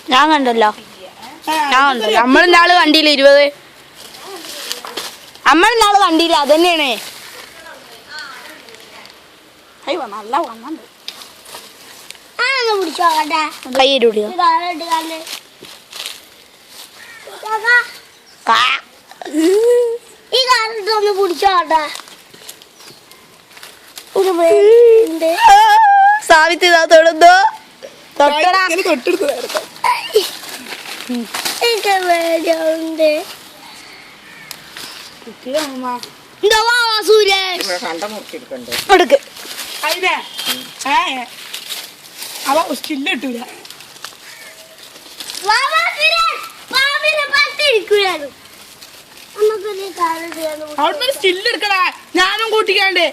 ഞാൻ കണ്ടല്ലോ നമ്മളിന്നാള് കണ്ടില്ല 20 നമ്മളിന്നാള് കണ്ടില്ല അതന്നെയാണ് നല്ല വന്നുണ്ട് കൈയിടുടിയോ ഈ കാലത്തൊന്ന് പിടിച്ചോട്ടെ സാവിത്രി തൊടുന്നോ അവ സ്റ്റില്ല് കിട്ടൂല അവിടുന്ന് സ്റ്റില്ല് എടുക്കടാ ഞാനും കൂട്ടിക്കാണ്ട്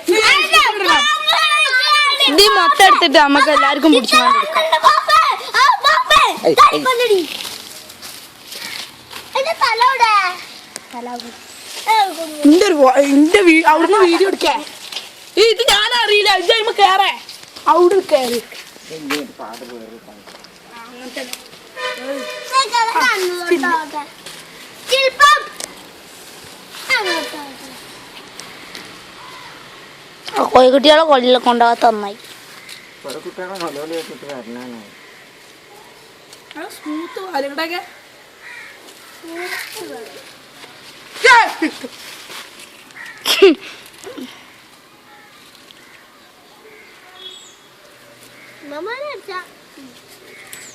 ഇത് മൊത്തം എടുത്തിട്ട് നമുക്ക് എല്ലാവർക്കും പിടിച്ചു അവിടുന്ന് വീഡിയോ എടുക്കേ ഇത് ഞാൻ അറിയില്ല ഇത് കേറേ അവിടെ കയറി കോഴിക്കുട്ടികളെ കൊല്ലിൽ കൊണ്ടുപോകാത്ത നന്നായി സ്മൂത്ത് വാലുകളൊക്കെ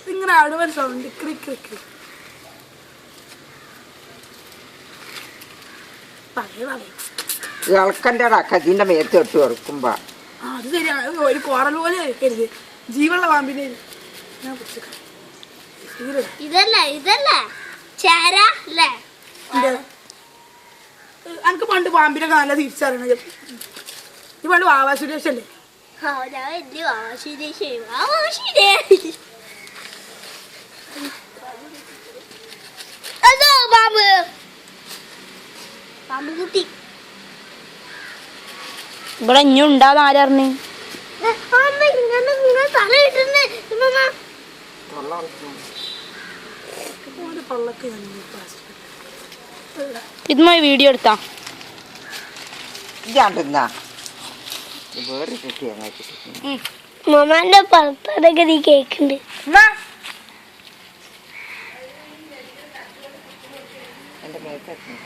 ഇങ്ങനെ അടുവൻ സൗണ്ട് ക്രിക് ക്രിക് ഇളക്കൻ്റെ കതിന്റെ മേത്ത് ഇട്ട് വെറുക്കുമ്പോ അത് ശരിയാണ് ഒരു കോറൽ പോലെ വെക്കരുത് ജീവനുള്ള പാമ്പിനെ എനിക്ക് പണ്ട് പാമ്പിനൊക്കെ നല്ല തിരിച്ചറിയണ ഈ പണ്ട് വാവാ സുരേഷ് അല്ലേ പാമ്പുകുട്ടി ഇവിടെ ഇനി ഉണ്ടാന്ന് ആരറിഞ്ഞ് ഇതുമായി വീഡിയോ എടുത്താ മമ്മാന്റെ പുറത്തോടൊക്കെ നീ കേക്കുണ്ട് എന്റെ മേത്ത്